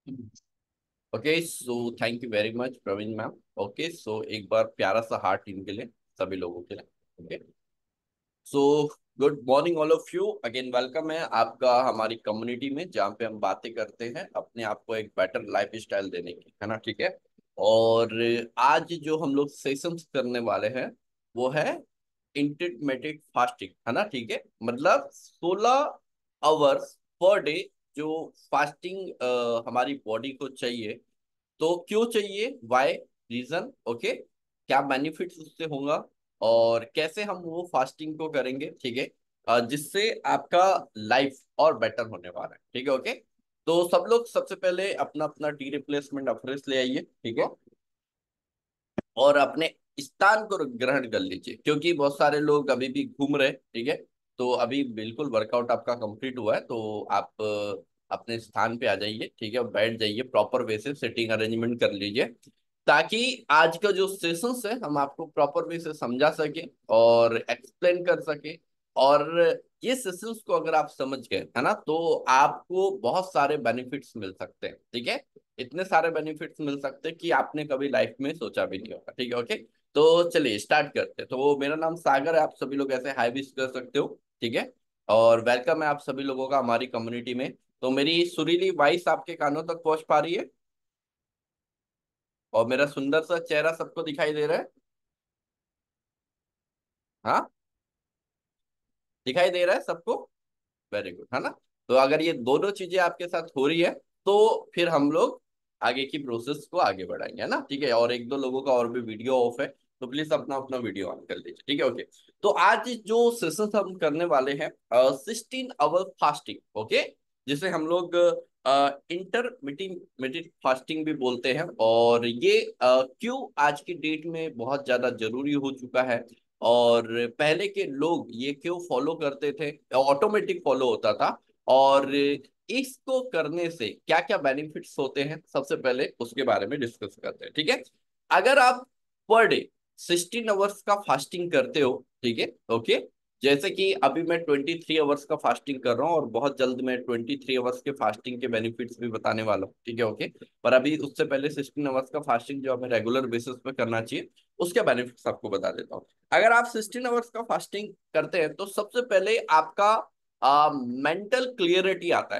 Okay so thank you very much Praveen ma'am. Okay so एक बार प्यारा सा हार्ट इनके लिए, सभी लोगों के लिए। Okay so good morning all of you, again welcome है आपका हमारी कम्युनिटी में, जहाँ पे हम बातें करते हैं अपने आप को एक बेटर लाइफ स्टाइल देने की, है ना। ठीक है। और आज जो हम लोग सेशंस करने वाले हैं वो है इंटरमिटेंट फास्टिंग, है ना। ठीक है, मतलब 16 आवर्स पर डे जो फास्टिंग हमारी बॉडी को चाहिए। तो क्यों चाहिए, वाई, रीजन, ओके, क्या बेनिफिट्स उससे होगा और कैसे हम वो फास्टिंग को करेंगे। ठीक है। जिससे आपका लाइफ और बेटर होने वाला है। ठीक है। ओके तो सब लोग सबसे पहले अपना अपना टी रिप्लेसमेंट अफ्रेश ले आइए। ठीक है। और अपने स्थान को ग्रहण कर लीजिए, क्योंकि बहुत सारे लोग अभी भी घूम रहे हैं। ठीक है। तो अभी बिल्कुल वर्कआउट आपका कंप्लीट हुआ है, तो आप अपने स्थान पे आ जाइए। ठीक है, और बैठ जाइए, प्रॉपर वे से सिटिंग अरेंजमेंट कर लीजिए, ताकि आज का जो सेशंस है हम आपको प्रॉपर वे से समझा सके और एक्सप्लेन कर सके। और ये सेशंस को अगर आप समझ गए, है ना, तो आपको बहुत सारे बेनिफिट्स मिल सकते हैं। ठीक है, इतने सारे बेनिफिट्स मिल सकते हैं कि आपने कभी लाइफ में सोचा भी नहीं होगा। ठीक है। ओके तो चलिए स्टार्ट करते हैं। तो मेरा नाम सागर है, आप सभी लोग ऐसे हाई विश कर सकते हो। ठीक है। और वेलकम है आप सभी लोगों का हमारी कम्युनिटी में। तो मेरी सुरीली वॉइस आपके कानों तक पहुंच पा रही है और मेरा सुंदर सा चेहरा सबको दिखाई दे रहा है। हाँ, दिखाई दे रहा है सबको। वेरी गुड, है ना। तो अगर ये दोनों चीजें आपके साथ हो रही है तो फिर हम लोग आगे की प्रोसेस को आगे बढ़ाएंगे, है ना। ठीक है। और एक दो लोगों का और भी वीडियो ऑफ है, तो प्लीज अपना अपना वीडियो ऑन कर लीजिए। ठीक है। ओके तो आज जो सेशन हम करने वाले हैं 16 आवर फास्टिंग, ओके, जिसे हम लोग इंटरमिटेंट फास्टिंग भी बोलते हैं। और ये क्यों आज की डेट में बहुत ज्यादा जरूरी हो चुका है, और पहले के लोग ये क्यों फॉलो करते थे, ऑटोमेटिक फॉलो होता था, और इसको करने से क्या क्या बेनिफिट्स होते हैं, सबसे पहले उसके बारे में डिस्कस करते हैं। ठीक है। अगर आप पर डे 16 आवर्स का फास्टिंग करते हो, ठीक है, ओके, जैसे कि अभी मैं 23 आवर्स का फास्टिंग कर रहा हूँ और बहुत जल्द मैं 23 आवर्स के फास्टिंग के बेनिफिट्स भी बताने वाला हूँ। ठीक है। ओके पर अभी उससे पहले 16 आवर्स का फास्टिंग जो हमें रेगुलर बेसिस पे करना चाहिए, उसके बेनिफिट्स आपको बता देता हूँ। अगर आप 16 आवर्स का फास्टिंग करते हैं तो सबसे पहले आपका मेंटल क्लियरिटी आता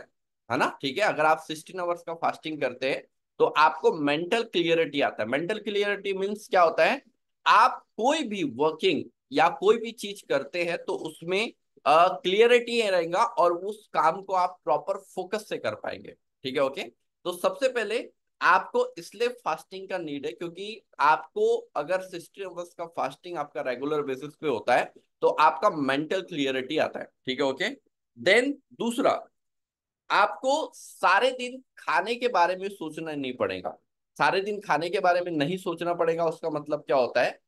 है ना। ठीक है, अगर आप 16 आवर्स का फास्टिंग करते हैं तो आपको मेंटल क्लियरिटी आता है। मेंटल क्लियरिटी मीन्स क्या होता है, आप कोई भी वर्किंग या कोई भी चीज करते हैं तो उसमें क्लियरिटी रहेगा और उस काम को आप प्रॉपर फोकस से कर पाएंगे। ठीक है। ओके तो सबसे पहले आपको इसलिए फास्टिंग का नीड है, क्योंकि आपको अगर 16 आवर्स का फास्टिंग आपका रेगुलर बेसिस पे होता है तो आपका मेंटल क्लियरिटी आता है। ठीक है। ओके देन दूसरा, आपको सारे दिन खाने के बारे में सोचना नहीं पड़ेगा। सारे दिन खाने के बारे में नहीं सोचना पड़ेगा, उसका मतलब क्या होता है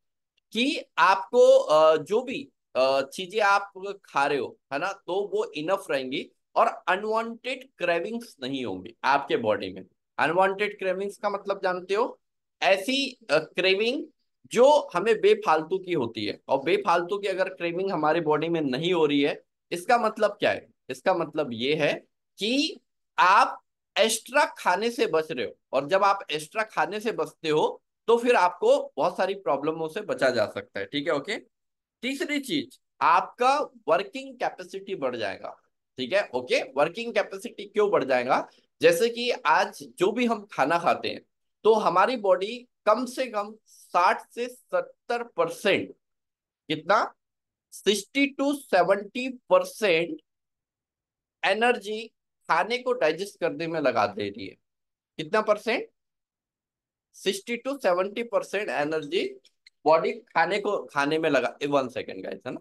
कि आपको जो भी चीजें आप खा रहे हो, है ना, तो वो इनफ रहेंगी और अनवांटेड क्रेविंग्स नहीं होंगी आपके बॉडी में। अनवांटेड क्रेविंग्स का मतलब जानते हो, ऐसी क्रेविंग जो हमें बेफालतू की होती है। और बेफालतू की अगर क्रेविंग हमारी बॉडी में नहीं हो रही है, इसका मतलब क्या है, इसका मतलब ये है कि आप एक्स्ट्रा खाने से बच रहे हो। और जब आप एक्स्ट्रा खाने से बचते हो तो फिर आपको बहुत सारी प्रॉब्लमों से बचा जा सकता है। ठीक है। ओके तीसरी चीज, आपका वर्किंग कैपेसिटी बढ़ जाएगा। ठीक है। ओके वर्किंग कैपेसिटी क्यों बढ़ जाएगा, जैसे कि आज जो भी हम खाना खाते हैं तो हमारी बॉडी कम से कम 60 से 70%, कितना, 60 to 70% एनर्जी खाने को डाइजेस्ट करने में लगा दे रही है। कितना परसेंट, 60 to 70% एनर्जी बॉडी खाने को खाने में लगा, 1 सेकेंड गाइस, है ना।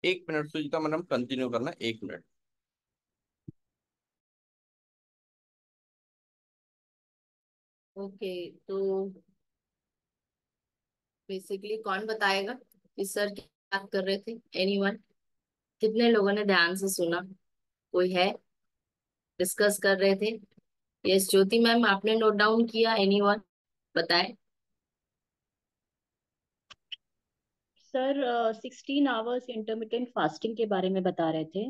1 मिनट सुजीता मैडम, कंटिन्यू करना, 1 मिनट। ओके। तो बेसिकली कौन बताएगा कि सर क्या बात कर रहे थे? एनीवन? कितने लोगों ने ध्यान से सुना? कोई है? डिस्कस कर रहे थे? यस ज्योति मैम, आपने नोट डाउन किया? एनीवन बताए? सर 16 आवर्स इंटरमिटेंट फास्टिंग के बारे में बता रहे थे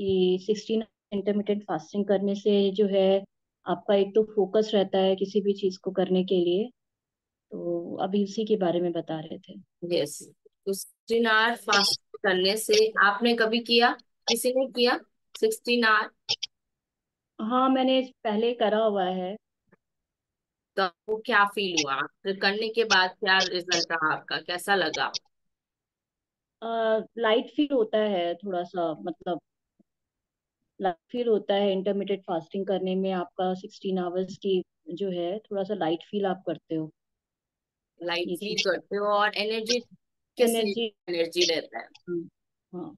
कि 16 इंटरमिटेंट फास्टिंग करने से जो है आपका एक तो फोकस रहता है किसी भी चीज को करने के लिए। तो अभी उसी के बारे में बता रहे थे। यस। तो 16 आवर फास्ट करने से आपने कभी किया? किसी ने किया 16 आवर? हाँ, मैंने पहले करा हुआ है। तो वो क्या फील हुआ फिर करने के बाद? क्या रिजल्ट रहा आपका? कैसा लगा? लाइट फील होता है थोड़ा सा, मतलब लाइट फील होता है इंटरमिटेंट फास्टिंग करने में। आपका 16 आवर्स की जो है थोड़ा सा लाइट फील आप करते हो। लाइट ये फील चीज करते हो? और एनर्जी? किस एनर्जी। एनर्जी रहता है? हाँ।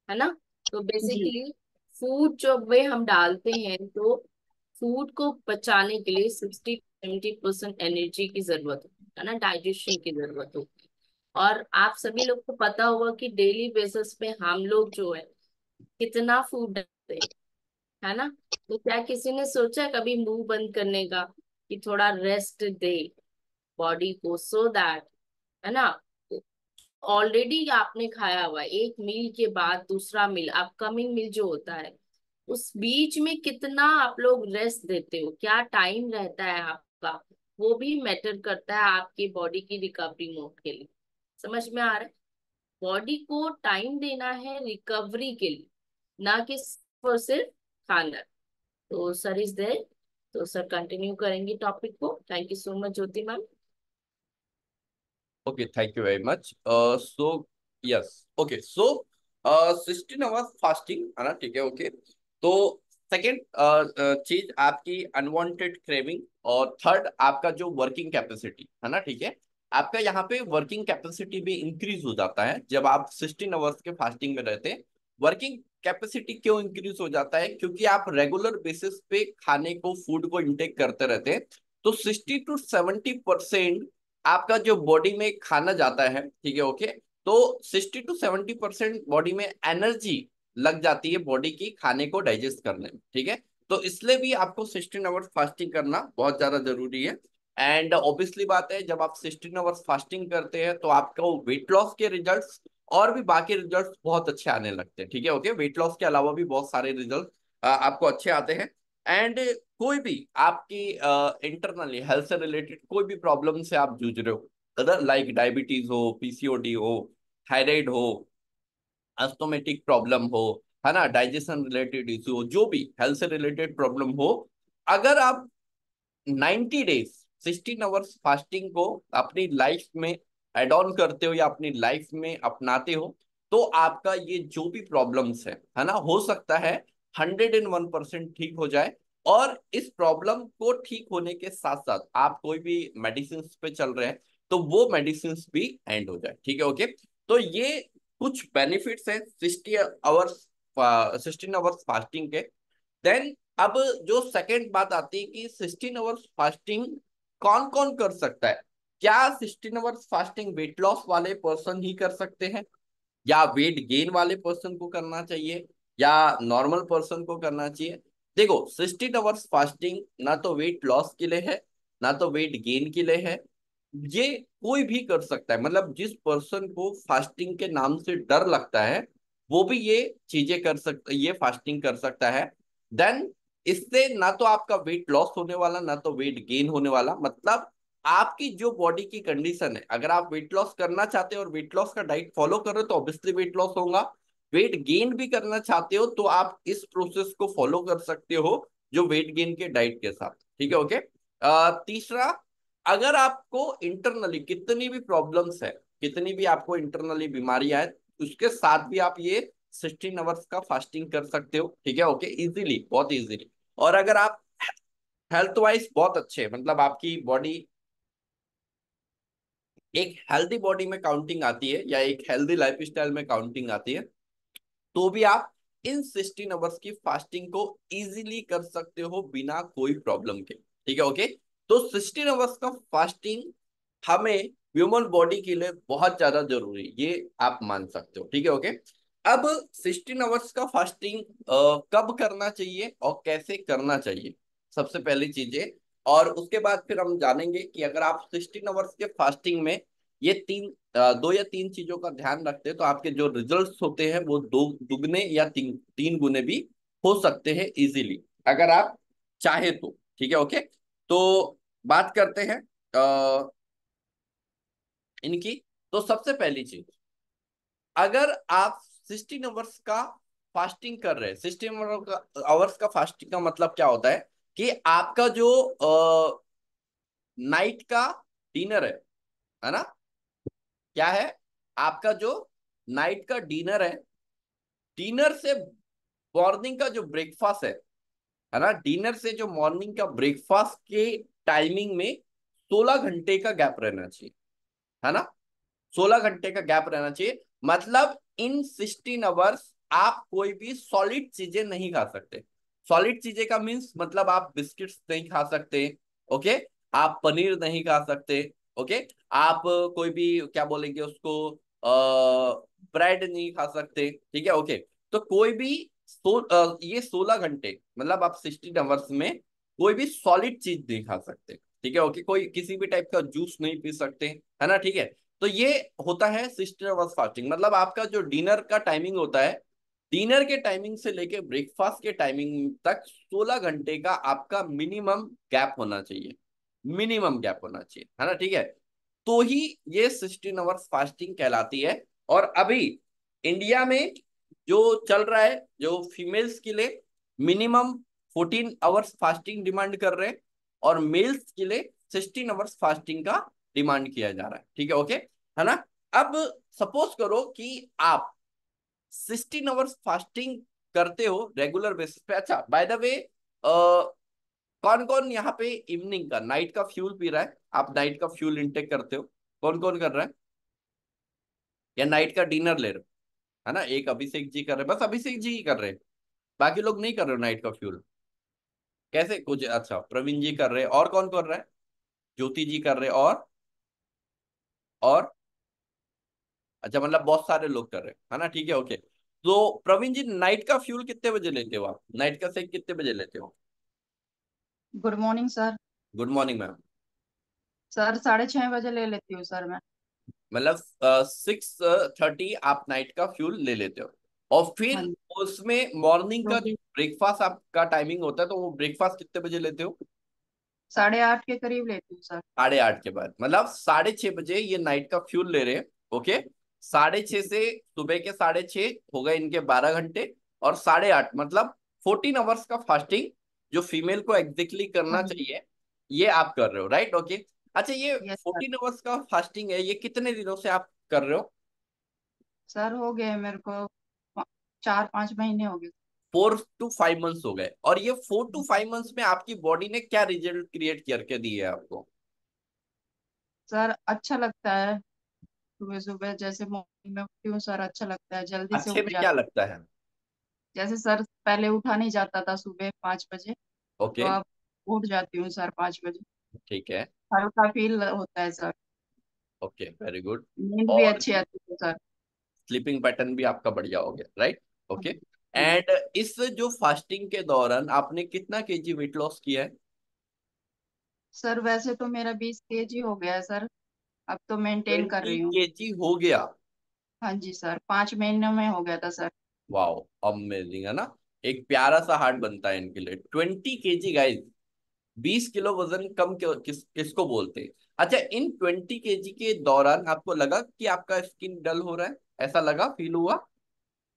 है ना? तो जी। बेसिकली फूड जो वे हम डालते हैं, तो फूड को पचाने के लिए 60-70% एनर्जी की जरूरत होती है ना, डाइजेशन की जरूरत होती है। और आप सभी लोग को पता होगा कि डेली बेसिस पे हम लोग जो है कितना फूड डालते हैं, है ना? तो क्या किसी ने सोचा कभी मुंह बंद करने का, कि थोड़ा रेस्ट दे बॉडी को, सो दैट, है ना? ऑलरेडी आपने खाया हुआ है, एक मील के बाद दूसरा मील, अपकमिंग मील जो होता है, उस बीच में कितना आप लोग रेस्ट देते हो, क्या टाइम रहता है आपका, वो भी मैटर करता है आपकी बॉडी की रिकवरी मोड के लिए। समझ में आ रहा है? बॉडी को टाइम देना है रिकवरी के लिए, ना कि सिर्फ और सिर्फ खाना। तो सर इज देयर। तो सर कंटिन्यू करेंगे टॉपिक को। Thank you so much Jyoti ma'am. Okay, thank you very much. So yes, okay, so 16 hours fasting है ना, ठीक है, ओके। तो सेकेंड चीज आपकी अनवांटेड क्रेविंग, और थर्ड आपका जो वर्किंग कैपेसिटी है ना, ठीक है। आपका यहाँ पे वर्किंग कैपेसिटी भी इंक्रीज हो जाता है जब आप 16 आवर्स के फास्टिंग में रहते हैं। वर्किंग कैपेसिटी क्यों इंक्रीज हो जाता है? क्योंकि आप रेगुलर बेसिस पे खाने को, फूड को इंटेक करते रहते हैं। तो 60 to 70% आपका जो बॉडी में खाना जाता है, ठीक है, ओके। तो 60 to 70% बॉडी में एनर्जी लग जाती है बॉडी की खाने को डाइजेस्ट करने में, ठीक है। तो इसलिए भी आपको 16 आवर्स फास्टिंग करना बहुत ज्यादा जरूरी है। एंड ऑब्वियसली बात है, जब आप 16 आवर्स फास्टिंग करते हैं तो आपको वेट लॉस के रिजल्ट्स और भी बाकी रिजल्ट्स बहुत अच्छे आने लगते हैं, ठीक है, ओके। वेट लॉस के अलावा भी बहुत सारे रिजल्ट आपको अच्छे आते हैं। एंड कोई भी आपकी इंटरनली हेल्थ से रिलेटेड कोई भी प्रॉब्लम से आप जूझ रहे हो, अदर लाइक डायबिटीज हो, पीसीओडी हो, थायराइड हो, अस्थोमेटिक प्रॉब्लम हो, है ना, डाइजेशन रिलेटेड इश्यू हो, जो भी हेल्थ से रिलेटेड प्रॉब्लम हो, अगर आप 90 डेज 16 आवर्स फास्टिंग को अपनी लाइफ में एड ऑन करते हो या अपनी लाइफ में अपनाते हो, तो आपका ये जो भी प्रॉब्लम्स है ना, हो सकता है 101% ठीक हो जाए। और इस प्रॉब्लम को ठीक होने के साथ साथ आप कोई भी मेडिसिन पे चल रहे हैं, तो वो मेडिसिन भी एंड हो जाए, ठीक है, ओके। तो ये कुछ बेनिफिट्स हैं 60 आवर्स 16 आवर्स फास्टिंग के। देन अब जो सेकंड बात आती है कि 16 आवर्स फास्टिंग कौन कौन कर सकता है? क्या 16 आवर्स फास्टिंग वेट लॉस वाले पर्सन ही कर सकते हैं, या वेट गेन वाले पर्सन को करना चाहिए, या नॉर्मल पर्सन को करना चाहिए? देखो, 16 आवर्स फास्टिंग ना तो वेट लॉस के लिए है, ना तो वेट गेन के लिए है। ये कोई भी कर सकता है, मतलब जिस पर्सन को फास्टिंग के नाम से डर लगता है, वो भी ये चीजें कर सकता, ये फास्टिंग कर सकता है। देन इससे ना तो आपका वेट लॉस होने वाला, ना तो वेट गेन होने वाला। मतलब आपकी जो बॉडी की कंडीशन है, अगर आप वेट लॉस करना चाहते हो और वेट लॉस का डाइट फॉलो कर रहे हो तो ऑब्वियसली वेट लॉस होगा। वेट गेन भी करना चाहते हो तो आप इस प्रोसेस को फॉलो कर सकते हो, जो वेट गेन के डाइट के साथ, ठीक है, ओके। तीसरा, अगर आपको इंटरनली कितनी भी प्रॉब्लम्स है, कितनी भी आपको इंटरनली बीमारियां हैं, उसके साथ भी आप ये 16 आवर्स का फास्टिंग कर सकते हो, ठीक है, ओके, इजीली, बहुत इजीली। और अगर आप हेल्थ वाइज बहुत अच्छे, मतलब आपकी बॉडी एक हेल्दी बॉडी में काउंटिंग आती है या एक हेल्दी लाइफस्टाइल में काउंटिंग आती है, तो भी आप इन 16 आवर्स की फास्टिंग को इजीली कर सकते हो बिना कोई प्रॉब्लम के। ठीक है, ओके। तो 16 आवर्स का फास्टिंग हमें ह्यूमन बॉडी के लिए बहुत ज्यादा जरूरी है, ये आप मान सकते हो। ठीक है, ओके। अब 16 आवर्स का फास्टिंग कब करना चाहिए और कैसे करना चाहिए, सबसे पहली चीजें। और उसके बाद फिर हम जानेंगे कि अगर आप 16 आवर्स के फास्टिंग में ये दो या तीन चीजों का ध्यान रखते हैं तो आपके जो रिजल्ट्स होते हैं वो दो दुगने या तीन गुने भी हो सकते हैं इजीली, अगर आप चाहे तो। ठीक है, ओके। तो बात करते हैं इनकी। तो सबसे पहली चीज, अगर आप 16 आवर्स का फास्टिंग कर रहे हैं, 16 आवर्स का फास्टिंग का मतलब क्या होता है कि आपका जो नाइट का डिनर है ना, क्या है, आपका जो नाइट का डिनर है, डिनर से मॉर्निंग का जो ब्रेकफास्ट है ना, डिनर से जो मॉर्निंग का ब्रेकफास्ट के टाइमिंग में 16 घंटे का गैप रहना चाहिए, है ना। 16 घंटे का गैप रहना चाहिए, मतलब इन 16 आवर्स आप कोई भी सॉलिड चीजें नहीं खा सकते। सॉलिड चीजें का मीन्स मतलब आप बिस्किट्स नहीं खा सकते, ओके। आप पनीर नहीं खा सकते, ओके। आप कोई भी क्या बोलेंगे उसको, ब्रेड नहीं खा सकते। ठीक है, ओके। तो कोई भी ये 16 घंटे मतलब आप 16 आवर्स में कोई भी सॉलिड चीज नहीं खा सकते। ठीक है, ओके। कोई किसी भी टाइप का जूस नहीं पी सकते, है ना, ठीक है। तो ये होता है 16 आवर्स फास्टिंग, मतलब आपका जो डिनर का टाइमिंग होता है, डिनर के टाइमिंग से लेके ब्रेकफास्ट के टाइमिंग तक 16 घंटे का आपका मिनिमम गैप होना चाहिए, मिनिमम गैप होना चाहिए, है ना, ठीक है। तो ही ये 16 आवर्स फास्टिंग कहलाती है। और अभी इंडिया में जो चल रहा है, जो फीमेल्स के लिए मिनिमम 14 आवर्स फास्टिंग डिमांड कर रहे हैं, और मेल्स के लिए 16 आवर्स फास्टिंग का डिमांड किया जा रहा है। ठीक है, ओके, है ना। अब सपोज करो कि आप 16 आवर्स फास्टिंग करते हो रेगुलर बेसिस पे। अच्छा, बाय द वे, कौन कौन यहाँ पे इवनिंग का नाइट का फ्यूल पी रहा है, आप नाइट का फ्यूल इंटेक करते हो, कौन कौन कर रहा है, या नाइट का डिनर ले रहे हो, है ना। एक अभिषेक जी कर रहे हैं, बस अभिषेक जी ही कर रहे हैं, बाकी लोग नहीं कर रहे हो नाइट का फ्यूल। कैसे कुछ, अच्छा प्रवीण जी कर रहे हैं, और कौन कर रहा है, ज्योति जी कर रहे हैं, और अच्छा मतलब बहुत सारे लोग कर रहे हैं, है ना, ठीक है, ओके। तो प्रवीण जी, नाइट का फ्यूल कितने बजे लेते हो आप, नाइट का सेक कितने बजे लेते हो। Good morning sir. Good morning ma'am. Sir 6:30 बजे ले लेती हूँ सर मैं। मतलब 6:30 आप नाइट का फ्यूल ले लेते हो, और हाँ फिर जी। उसमें मॉर्निंग का जो क्योंकि ब्रेकफास्ट आपका टाइमिंग होता है, तो वो ब्रेकफास्ट कितने बजे लेते हो। 8:30 के करीब लेती हूँ सर। 8:30 के बाद, मतलब 6:30 बजे ये नाइट का फ्यूल ले रहे हैं, ओके। 6:30 से सुबह के 6:30 हो गए इनके 12 घंटे, और 8:30 मतलब 14 आवर्स का फास्टिंग जो फीमेल को एग्जैक्टली हाँ करना जी। चाहिए, ये आप कर रहे हो, राइट, ओके। अच्छा, ये यस सर। 14 आवर्स का फास्टिंग है, ये कितने दिनों से आप कर रहे हो। सर हो गए मेरे को 4-5 महीने हो गए। 4 to 5 मंथ्स हो गए, और ये 4 to 5 मंथ्स में आपकी बॉडी ने क्या रिजल्ट क्रिएट करके दिए है आपको। सर अच्छा लगता है, सुबह सुबह जैसे मॉर्निंग में उठती हूँ सर, अच्छा लगता है, जल्दी से अच्छे उठ में क्या जाती लगता है। हूँ। जैसे सर पहले उठा नहीं जाता था सुबह 5 बजे, तो ओके, अब उठ जाती हूँ सर 5 बजे। ठीक है, हल्का फील होता है सर। Okay, very good. नींद भी और अच्छी आती है सर। स्लीपिंग पैटर्न भी आपका बढ़िया हो गया, राइट, हाँ ओके। जी। हाँ जी। एंड इस जो फास्टिंग के दौरान आपने कितना केजी वेट लॉस किया है। सर वैसे तो मेरा 20 kg हो गया है सर, अब तो मेंटेन कर 20 रही हूँ। केजी हो गया। हाँ जी सर, 5 महीनों में हो गया था सर। वाओ, अमेजिंग, है ना। एक प्यारा सा हार्ट बनता है इनके लिए 20 केजी, गाइस। 20 किलो वजन कम किसको बोलते हैं। अच्छा, इन 20 केजी के दौरान आपको लगा कि आपका स्किन डल हो रहा है, ऐसा लगा, फील हुआ।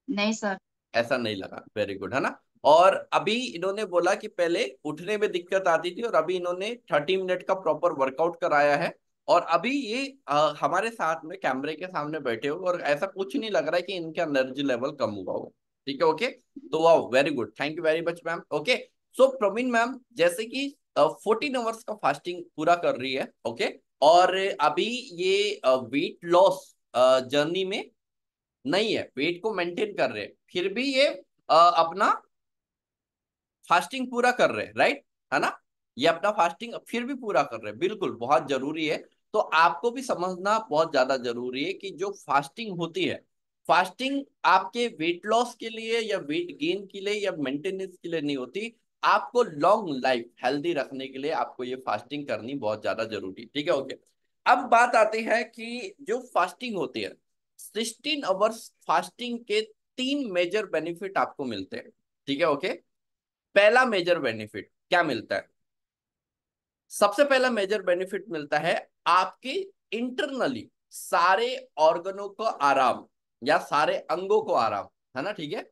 नहीं सर। ऐसा नहीं लगा, वेरी गुड, है ना। और अभी इन्होंने बोला कि पहले उठने में दिक्कत आती थी, और अभी इन्होंने 30 मिनट का प्रॉपर वर्कआउट कराया है, और अभी ये हमारे साथ में कैमरे के सामने बैठे हो, और ऐसा कुछ नहीं लग रहा है कि इनका एनर्जी लेवल कम हुआ हो। ठीक है, ओके। तो वाह, very good, thank you very much ma'am, okay. So Praveen ma'am, जैसे कि 14 आवर्स का फास्टिंग पूरा कर रही है, ओके। और अभी ये वेट लॉस जर्नी में नहीं है, वेट को मेंटेन कर रहे हैं, फिर भी ये अपना फास्टिंग पूरा कर रहे हैं, राइट, है ना। ये अपना फास्टिंग फिर भी पूरा कर रहे हैं, बिल्कुल बहुत जरूरी है। तो आपको भी समझना बहुत ज्यादा जरूरी है कि जो फास्टिंग होती है, फास्टिंग आपके वेट लॉस के लिए या वेट गेन के लिए या मेंटेनेंस के लिए नहीं होती, आपको लॉन्ग लाइफ हेल्दी रखने के लिए आपको ये फास्टिंग करनी बहुत ज्यादा जरूरी है, ठीक है, ओके। अब बात आती है कि जो फास्टिंग होती है, 16 आवर्स फास्टिंग के 3 मेजर बेनिफिट आपको मिलते हैं, ठीक है, ओके। पहला मेजर बेनिफिट क्या मिलता है? सबसे पहला मेजर बेनिफिट मिलता है आपके इंटरनली सारे ऑर्गनों को आराम, या सारे अंगों को आराम, है ना, ठीक है।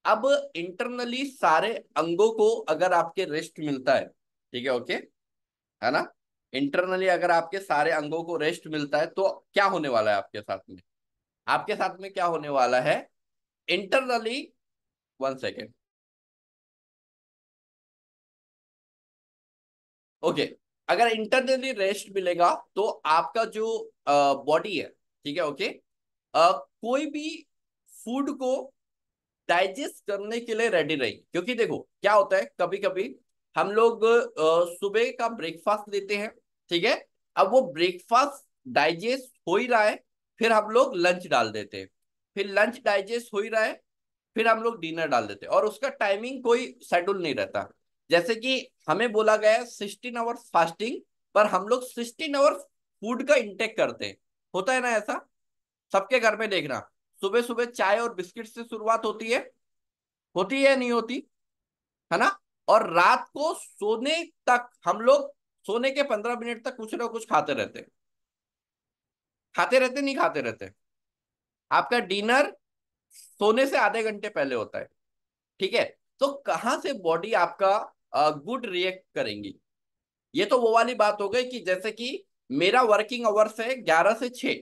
अब इंटरनली सारे अंगों को अगर आपके रेस्ट मिलता है, ठीक है, ओके, है ना, इंटरनली अगर आपके सारे अंगों को रेस्ट मिलता है तो क्या होने वाला है आपके साथ में? आपके साथ में क्या होने वाला है इंटरनली? 1 second, okay. अगर इंटरनली रेस्ट मिलेगा तो आपका जो बॉडी है, ठीक है, ओके, कोई भी फूड को डाइजेस्ट करने के लिए रेडी रही, क्योंकि देखो क्या होता है, कभी कभी हम लोग सुबह का ब्रेकफास्ट लेते हैं, ठीक है। अब वो ब्रेकफास्ट डाइजेस्ट हो ही रहा है, फिर हम लोग लंच डाल देते हैं, फिर लंच डाइजेस्ट हो ही रहा है, फिर हम लोग डिनर डाल देते हैं, और उसका टाइमिंग कोई शेड्यूल नहीं रहता। जैसे कि हमें बोला गया है 16 आवर्स फास्टिंग, पर हम लोग 16 आवर्स फूड का इंटेक करते हैं, होता है ना ऐसा? सबके घर में देखना, सुबह सुबह चाय और बिस्किट से शुरुआत होती है नहीं होती, है ना। और रात को सोने तक हम लोग, सोने के 15 मिनट तक कुछ ना कुछ खाते रहते, नहीं खाते रहते। आपका डिनर सोने से आधे घंटे पहले होता है, ठीक है। तो कहां से बॉडी आपका गुड रिएक्ट करेंगी? ये तो वो वाली बात हो गई कि जैसे कि मेरा वर्किंग आवर्स है 11 से 6,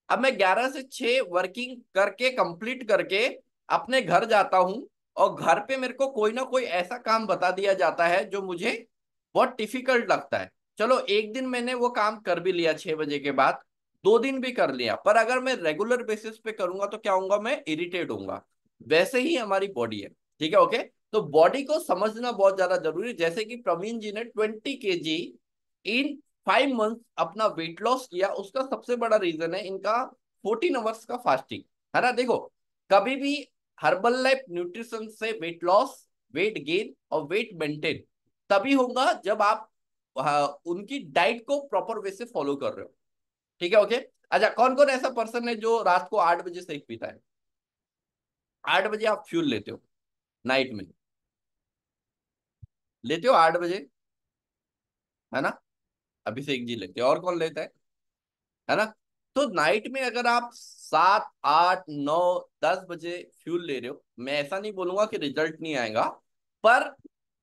अब मैं 11 से 6 वर्किंग करके कंप्लीट करके अपने घर जाता हूं, और घर पे मेरे को कोई ना कोई ऐसा काम बता दिया जाता है जो मुझे बहुत डिफिकल्ट लगता है। चलो एक दिन मैंने वो काम कर भी लिया 6 बजे के बाद, 2 दिन भी कर लिया, पर अगर मैं रेगुलर बेसिस पे करूंगा तो क्या होऊंगा? मैं इरिटेट होऊंगा। वैसे ही हमारी बॉडी है, ठीक है, ओके। तो बॉडी को समझना बहुत ज्यादा जरूरी है। जैसे कि प्रवीण जी ने 20 kg इन 5 मंथ अपना वेट लॉस किया, उसका सबसे बड़ा रीजन है इनका 14 आवर्स का फास्टिंग, है ना। देखो कभी भी हर्बल लाइफ न्यूट्रिशन से वेट लॉस, वेट गेन और वेट मेंटेन तभी होगा जब आप उनकी डाइट को प्रॉपर वे से फॉलो कर रहे हो, ठीक है, ओके। अच्छा, कौन कौन ऐसा पर्सन है जो रात को 8 बजे शेक पीता है? 8 बजे आप फ्यूल लेते हो नाइट में, लेते हो 8 बजे, है ना। अभिषेक जी लेते हो, और कौन लेता है ना। तो नाइट में अगर आप 7, 8, 9, 10 बजे फ्यूल ले रहे हो, मैं ऐसा नहीं बोलूंगा कि रिजल्ट नहीं आएगा, पर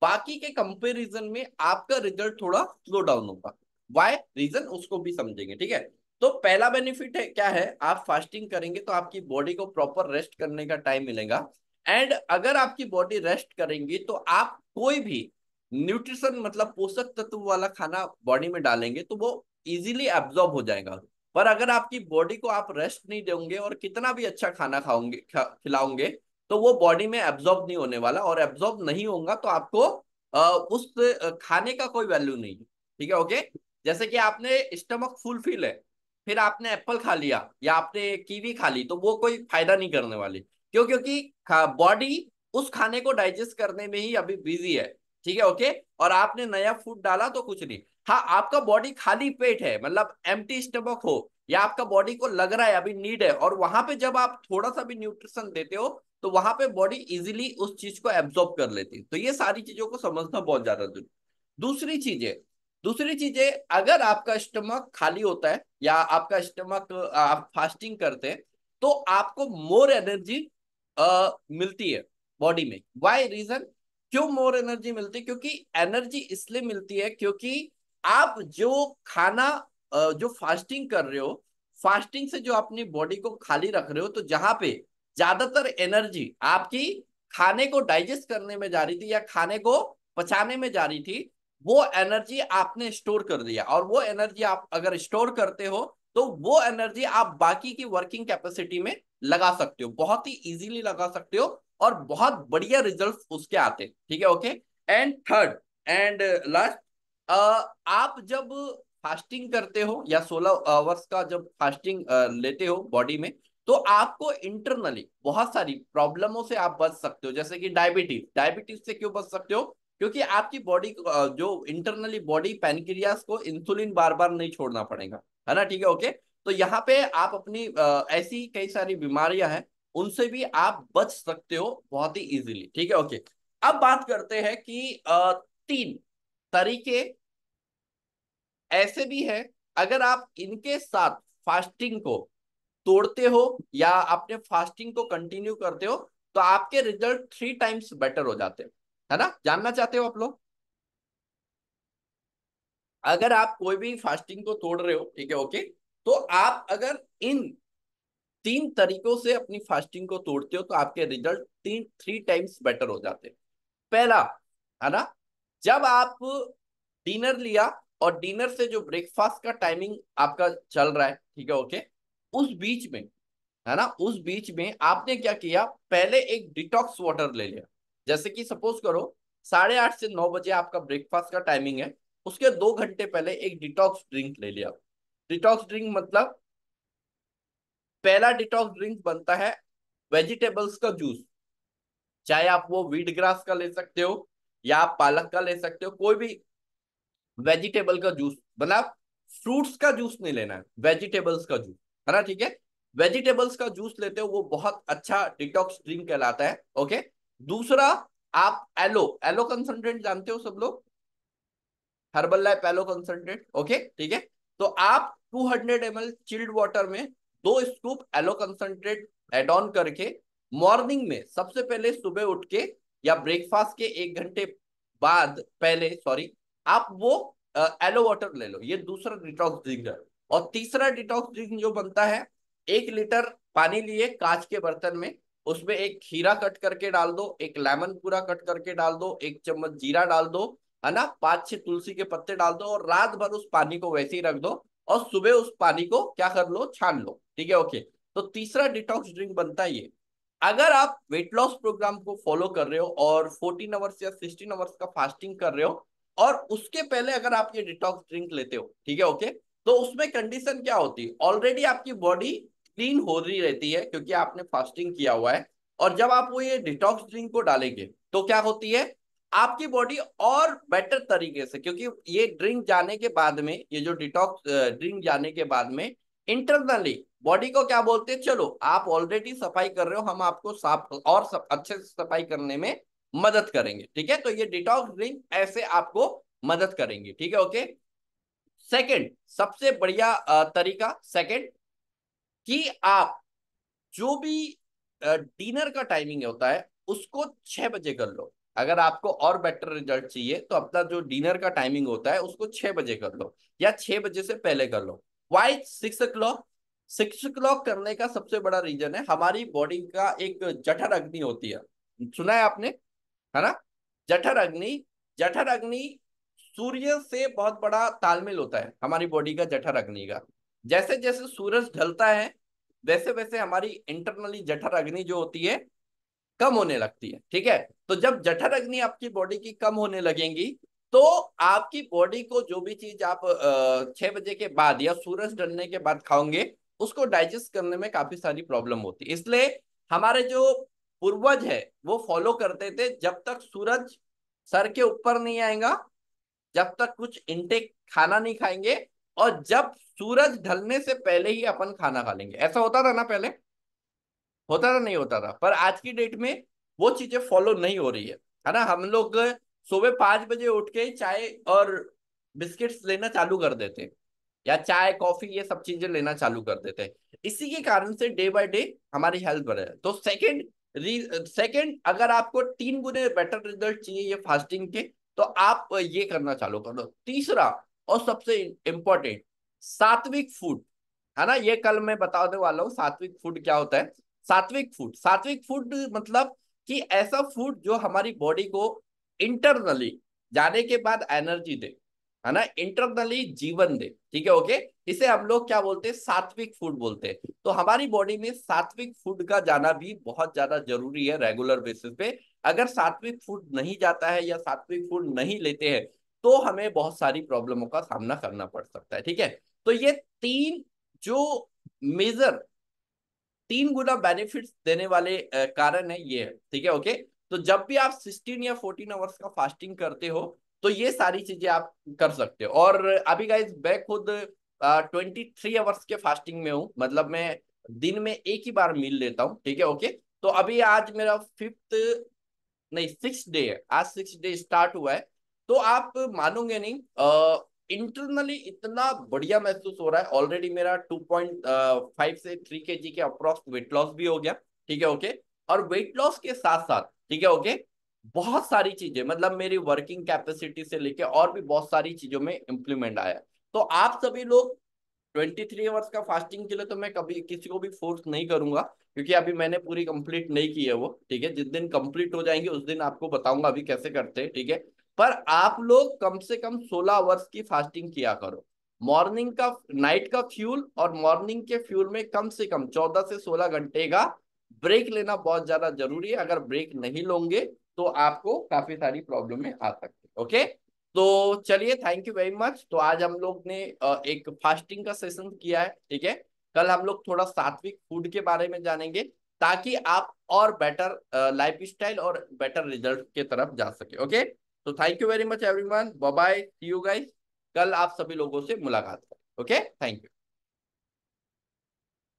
बाकी के कंपैरिजन में आपका रिजल्ट थोड़ा स्लो डाउन होगा। वाई रीजन उसको भी समझेंगे, ठीक है। तो पहला बेनिफिट है क्या है, आप फास्टिंग करेंगे तो आपकी बॉडी को प्रॉपर रेस्ट करने का टाइम मिलेगा। एंड अगर आपकी बॉडी रेस्ट करेंगी तो आप कोई भी न्यूट्रिशन मतलब पोषक तत्व वाला खाना बॉडी में डालेंगे तो वो इजीली एब्जॉर्ब हो जाएगा। पर अगर आपकी बॉडी को आप रेस्ट नहीं देंगे और कितना भी अच्छा खाना खिलाओगे, तो वो बॉडी में एब्जॉर्ब नहीं होने वाला, और एब्जॉर्ब नहीं होगा तो आपको उस खाने का कोई वैल्यू नहीं है, ठीक है, ओके। जैसे कि आपने स्टमक फुल फील है, फिर आपने एप्पल खा लिया या आपने कीवी खा ली, तो वो कोई फायदा नहीं करने वाली। क्यों? क्योंकि बॉडी उस खाने को डाइजेस्ट करने में ही अभी बिजी है, ठीक है, ओके। और आपने नया फूड डाला तो कुछ नहीं। हाँ, आपका बॉडी खाली पेट है, मतलब एम्प्टी स्टमक हो, या आपका बॉडी को लग रहा है अभी नीड है, और वहां पे जब आप थोड़ा सा भी न्यूट्रिशन देते हो तो वहां पे बॉडी इजीली उस चीज को एब्जॉर्ब कर लेती है। तो ये सारी चीजों को समझना बहुत ज्यादा जरूरी। दूसरी चीजें दूसरी चीजें अगर आपका स्टमक खाली होता है या आपका स्टमक आप फास्टिंग करते हैं, तो आपको मोर एनर्जी मिलती है बॉडी में। Why reason? क्यों मोर एनर्जी मिलती है? क्योंकि एनर्जी इसलिए मिलती है क्योंकि आप जो खाना जो फास्टिंग कर रहे हो, फास्टिंग से जो अपनी बॉडी को खाली रख रहे हो, तो जहां पे ज्यादातर एनर्जी आपकी खाने को डाइजेस्ट करने में जा रही थी या खाने को पचाने में जा रही थी, वो एनर्जी आपने स्टोर कर दिया, और वो एनर्जी आप अगर स्टोर करते हो तो वो एनर्जी आप बाकी की वर्किंग कैपेसिटी में लगा सकते हो, बहुत ही इजीली लगा सकते हो, और बहुत बढ़िया रिजल्ट उसके आते हैं। ठीक है, okay. And third and last, आप जब फास्टिंग करते हो या 16 आवर्स का जब फास्टिंग लेते हो बॉडी में, तो आपको इंटरनली बहुत सारी प्रॉब्लमों से आप बच सकते हो, जैसे कि डायबिटीज। डायबिटीज से क्यों बच सकते हो? क्योंकि आपकी बॉडी जो इंटरनली बॉडी पैनक्रियास को इंसुलिन बार बार नहीं छोड़ना पड़ेगा, है ना। ठीक है, ओके। तो यहाँ पे आप अपनी ऐसी कई सारी बीमारियां हैं, उनसे भी आप बच सकते हो बहुत ही इजीली। ठीक है, ओके। अब बात करते हैं कि 3 तरीके ऐसे भी है, अगर आप इनके साथ फास्टिंग को तोड़ते हो या अपने फास्टिंग को कंटिन्यू करते हो, तो आपके रिजल्ट 3 टाइम्स बेटर हो जाते हैं, है ना। जानना चाहते हो आप लोग? अगर आप कोई भी फास्टिंग को तोड़ रहे हो, ठीक है, ओके, तो आप अगर इन 3 तरीकों से अपनी फास्टिंग को तोड़ते हो तो आपके रिजल्ट 3 टाइम्स बेटर हो जाते हैं। पहला, है ना, जब आप डिनर लिया और डिनर से जो ब्रेकफास्ट का टाइमिंग आपका चल रहा है, ठीक है, ओके, उस बीच में, है ना, उस बीच में आपने क्या किया, पहले एक डिटॉक्स वाटर ले लिया। जैसे कि सपोज करो 8:30 से 9 बजे आपका ब्रेकफास्ट का टाइमिंग है, उसके 2 घंटे पहले एक डिटॉक्स ड्रिंक ले लिया। डिटॉक्स ड्रिंक मतलब, पहला डिटॉक्स ड्रिंक बनता है वेजिटेबल्स का जूस। चाहे आप वो व्हीट ग्रास का ले सकते हो या आप पालक का ले सकते हो, कोई भी वेजिटेबल का जूस, मतलब फ्रूट्स का जूस नहीं लेना है, वेजिटेबल्स का जूस, है ना। ठीक है, वेजिटेबल्स का जूस लेते हो, वो बहुत अच्छा डिटॉक्स ड्रिंक कहलाता है, ओके। दूसरा, आप एलो एलो कंसंट्रेट जानते हो सब लोग, Herbalife aloe concentrate, okay, ठीक है। तो आप 200 ml चिल्ड वाटर में 2 scoop aloe concentrate add on करके, मॉर्निंग में सबसे पहले सुबह उठ के या ब्रेकफास्ट के 1 घंटे बाद, पहले सॉरी, आप वो एलो वाटर ले लो। ये दूसरा डिटॉक्स ड्रिंक है। और तीसरा डिटॉक्स ड्रिंक जो बनता है, 1 लीटर पानी लिए कांच के बर्तन में, उसमें एक खीरा कट करके डाल दो, एक लेमन पूरा कट करके डाल दो, 1 चम्मच जीरा डाल दो, है ना, 5-6 तुलसी के पत्ते डाल दो, और रात भर उस पानी को वैसे ही रख दो, और सुबह उस पानी को क्या कर लो, छान लो। ठीक है, ओके। तो तीसरा डिटॉक्स ड्रिंक बनता है ये। अगर आप वेट लॉस प्रोग्राम को फॉलो कर रहे हो और 14 आवर्स या 16 आवर्स का फास्टिंग कर रहे हो, और उसके पहले अगर आप ये डिटॉक्स ड्रिंक लेते हो, ठीक है, ओके, तो उसमें कंडीशन क्या होती है, ऑलरेडी आपकी बॉडी क्लीन हो रही रहती है क्योंकि आपने फास्टिंग किया हुआ है। और जब आप वो ये डिटॉक्स ड्रिंक को डालेंगे तो क्या होती है, आपकी बॉडी और बेटर तरीके से, क्योंकि ये ड्रिंक जाने के बाद में, ये जो डिटॉक्स ड्रिंक जाने के बाद में, इंटरनली बॉडी को क्या बोलते हैं, चलो आप ऑलरेडी सफाई कर रहे हो, हम आपको साफ और अच्छे से सफाई करने में मदद करेंगे। ठीक है, तो ये डिटॉक्स ड्रिंक ऐसे आपको मदद करेंगे। ठीक है, ओके। सेकंड, सबसे बढ़िया तरीका सेकंड, कि आप जो भी डिनर का टाइमिंग होता है उसको 6 बजे कर लो। अगर आपको और बेटर रिजल्ट चाहिए तो अपना जो डिनर का टाइमिंग होता है उसको 6 बजे कर लो, या 6 बजे से पहले कर लो। Y 6 o'clock? 6 o'clock करने का सबसे बड़ा रीजन है, हमारी बॉडी का एक जठर अग्नि होती है, सुना है आपने, है ना। जठर अग्नि, जठर अग्नि सूर्य से बहुत बड़ा तालमेल होता है हमारी बॉडी का, जठर अग्नि का। जैसे जैसे सूरज ढलता है वैसे वैसे हमारी इंटरनली जठर अग्नि जो होती है कम होने लगती है। ठीक है, तो जब जठर अग्नि आपकी बॉडी की कम होने लगेंगी, तो आपकी बॉडी को जो भी चीज आप 6 बजे के बाद या सूरज ढलने के बाद खाओगे, उसको डाइजेस्ट करने में काफी सारी प्रॉब्लम होती है। इसलिए हमारे जो पूर्वज है वो फॉलो करते थे, जब तक सूरज सर के ऊपर नहीं आएगा, जब तक कुछ इनटेक खाना नहीं खाएंगे, और जब सूरज ढलने से पहले ही अपन खाना खा लेंगे। ऐसा होता था ना पहले, होता था नहीं होता था? पर आज की डेट में वो चीजें फॉलो नहीं हो रही है ना। हम लोग सुबह 5 बजे उठ के चाय और बिस्किट्स लेना चालू कर देते हैं, या चाय कॉफी ये सब चीजें लेना चालू कर देते हैं। इसी के कारण से डे बाय डे हमारी हेल्थ बढ़े। तो सेकंड, अगर आपको 3 गुने बेटर रिजल्ट चाहिए ये फास्टिंग के, तो आप ये करना चालू कर दो। तीसरा और सबसे इम्पोर्टेंट, सात्विक फूड, है ना। ये कल मैं बताने वाला हूँ सात्विक फूड क्या होता है। सात्विक फूड, सात्विक फूड मतलब कि ऐसा फूड जो हमारी बॉडी को इंटरनली जाने के बाद एनर्जी दे, है ना, इंटरनली जीवन दे, ठीक है, ओके। इसे हम लोग क्या बोलते हैं, सात्विक फूड बोलते हैं। तो हमारी बॉडी में सात्विक फूड का जाना भी बहुत ज्यादा जरूरी है रेगुलर बेसिस पे। अगर सात्विक फूड नहीं जाता है या सात्विक फूड नहीं लेते हैं तो हमें बहुत सारी प्रॉब्लमों का सामना करना पड़ सकता है, ठीक है। तो ये तीन जो मेजर 3 गुना बेनिफिट्स देने वाले कारण है ये है, ठीक है, ओके। तो जब भी आप 16 या 14 आवर्स का फास्टिंग करते हो तो ये सारी चीजें आप कर सकते हो। और अभी गाइज मैं खुद 23 आवर्स के फास्टिंग में हूँ, मतलब मैं दिन में एक ही बार मील लेता हूँ, ठीक है, ओके। तो अभी आज मेरा 5th नहीं 6th डे है, आज 6th डे स्टार्ट हुआ है। तो आप मानोगे नहीं, इंटरनली इतना बढ़िया महसूस हो रहा है। ऑलरेडी मेरा 2.5 से 3 kg के अप्रॉक्स वेट लॉस भी हो गया, ठीक है, ओके। और वेट लॉस के साथ साथ, ठीक है, ओके, बहुत सारी चीजें, मतलब मेरी वर्किंग कैपेसिटी से लेके और भी बहुत सारी चीजों में इम्प्लीमेंट आया। तो आप सभी लोग 23 आवर्स का फास्टिंग के लिए तो मैं कभी किसी को भी फोर्स नहीं करूंगा, क्योंकि अभी मैंने पूरी कंप्लीट नहीं की है वो, ठीक है। जिस दिन कंप्लीट हो जाएंगे उस दिन आपको बताऊंगा अभी कैसे करते हैं, ठीक है। पर आप लोग कम से कम 16 आवर्स की फास्टिंग किया करो। मॉर्निंग का, नाइट का फ्यूल और मॉर्निंग के फ्यूल में कम से कम 14 से 16 घंटे का ब्रेक लेना बहुत ज्यादा जरूरी है। अगर ब्रेक नहीं लोगे तो आपको काफी सारी प्रॉब्लम में आ सकते हैं, ओके। तो चलिए, थैंक यू वेरी मच। तो आज हम लोग ने एक फास्टिंग का सेशन किया है, ठीक है। कल हम लोग थोड़ा सात्विक फूड के बारे में जानेंगे ताकि आप और बेटर लाइफ स्टाइल और बेटर रिजल्ट के तरफ जा सके, ओके। तो thank you very much everyone, bye bye, see you guys. कल आप सभी लोगों से मुलाकात करें, ओके, थैंक यू।